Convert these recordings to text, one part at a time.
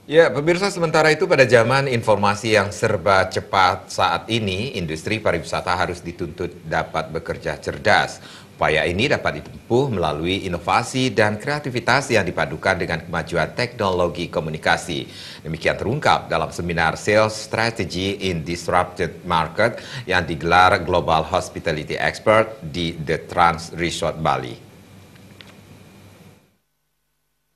Ya, pemirsa, sementara itu pada zaman informasi yang serba cepat saat ini, industri pariwisata harus dituntut dapat bekerja cerdas. Upaya ini dapat ditempuh melalui inovasi dan kreativitas yang dipadukan dengan kemajuan teknologi komunikasi. Demikian terungkap dalam seminar Sales Strategy in Disrupted Market yang digelar Global Hospitality Expert di The Trans Resort Bali.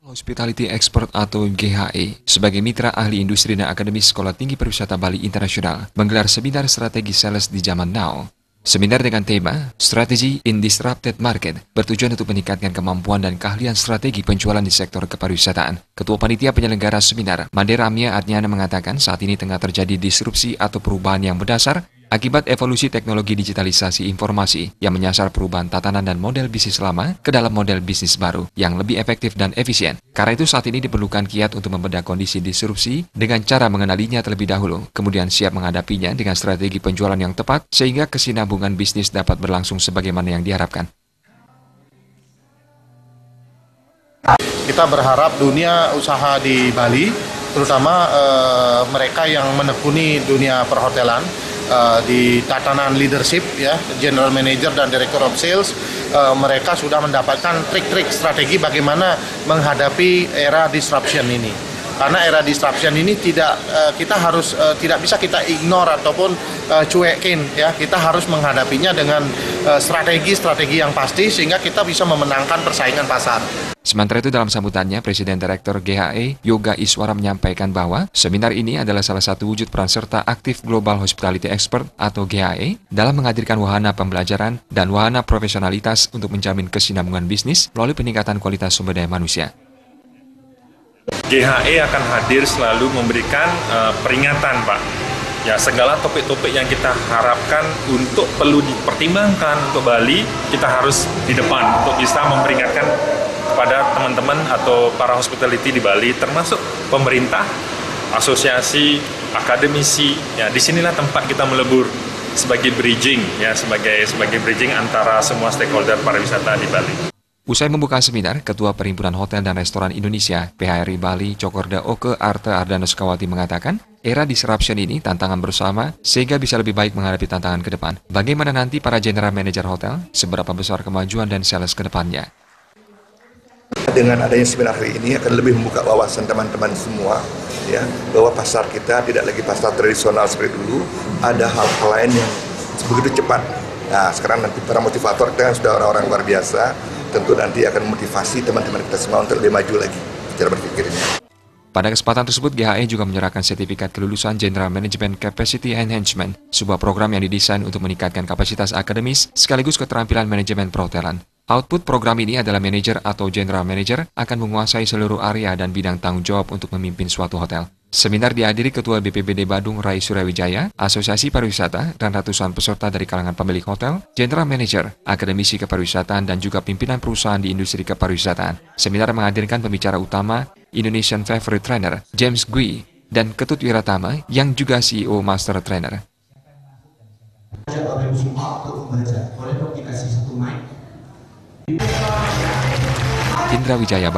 Hospitality Expert atau GHE sebagai mitra ahli industri dan akademis Sekolah Tinggi Pariwisata Bali Internasional menggelar seminar strategi sales di zaman now. Seminar dengan tema Strategy in Disrupted Market bertujuan untuk meningkatkan kemampuan dan keahlian strategi penjualan di sektor kepariwisataan. Ketua Panitia Penyelenggara Seminar, Mandera Amia Adnyana mengatakan saat ini tengah terjadi disrupsi atau perubahan yang mendasar akibat evolusi teknologi digitalisasi informasi yang menyasar perubahan tatanan dan model bisnis lama ke dalam model bisnis baru yang lebih efektif dan efisien. Karena itu saat ini diperlukan kiat untuk membedah kondisi disrupsi dengan cara mengenalinya terlebih dahulu, kemudian siap menghadapinya dengan strategi penjualan yang tepat sehingga kesinambungan bisnis dapat berlangsung sebagaimana yang diharapkan. Kita berharap dunia usaha di Bali, terutama mereka yang menekuni dunia perhotelan, di tatanan leadership, ya, general manager dan director of sales, mereka sudah mendapatkan trik-trik strategi bagaimana menghadapi era disruption ini. Karena era disruption ini tidak bisa kita ignore ataupun cuekin, ya. Kita harus menghadapinya dengan strategi yang pasti sehingga kita bisa memenangkan persaingan pasar. Sementara itu dalam sambutannya, Presiden Direktur GHE Yoga Iswara menyampaikan bahwa seminar ini adalah salah satu wujud peran serta aktif Global Hospitality Expert atau GHE dalam menghadirkan wahana pembelajaran dan wahana profesionalitas untuk menjamin kesinambungan bisnis melalui peningkatan kualitas sumber daya manusia. GHE akan hadir selalu memberikan peringatan, Pak. Ya, segala topik-topik yang kita harapkan untuk perlu dipertimbangkan untuk Bali, kita harus di depan untuk bisa memperingatkan kepada teman-teman atau para hospitality di Bali, termasuk pemerintah, asosiasi, akademisi. Ya, disinilah tempat kita melebur sebagai bridging, ya, sebagai bridging antara semua stakeholder pariwisata di Bali. Usai membuka seminar, Ketua Perhimpunan Hotel dan Restoran Indonesia, PHRI Bali, Cokorda Oke Arte Ardana Sukawati mengatakan, era disruption ini tantangan bersama sehingga bisa lebih baik menghadapi tantangan ke depan. Bagaimana nanti para general manager hotel, seberapa besar kemajuan dan sales ke depannya? Dengan adanya seminar hari ini akan lebih membuka wawasan teman-teman semua, ya, bahwa pasar kita tidak lagi pasar tradisional seperti dulu, ada hal-hal lain yang begitu cepat. Nah, sekarang nanti para motivator kita kan sudah orang-orang luar biasa, tentu nanti akan memotivasi teman-teman kita semua untuk lebih maju lagi cara berpikirnya. Pada kesempatan tersebut, GHE juga menyerahkan sertifikat kelulusan General Management Capacity Enhancement, sebuah program yang didesain untuk meningkatkan kapasitas akademis sekaligus keterampilan manajemen perhotelan. Output program ini adalah manajer atau general manager akan menguasai seluruh area dan bidang tanggung jawab untuk memimpin suatu hotel. Seminar dihadiri Ketua BPBD Badung Rai Suryawijaya, Asosiasi Pariwisata, dan ratusan peserta dari kalangan pemilik hotel, general manager, akademisi kepariwisataan, dan juga pimpinan perusahaan di industri kepariwisataan. Seminar menghadirkan pembicara utama Indonesian Favorite Trainer, James Gui, dan Ketut Wiratama yang juga CEO Master Trainer. Indra Wijaya.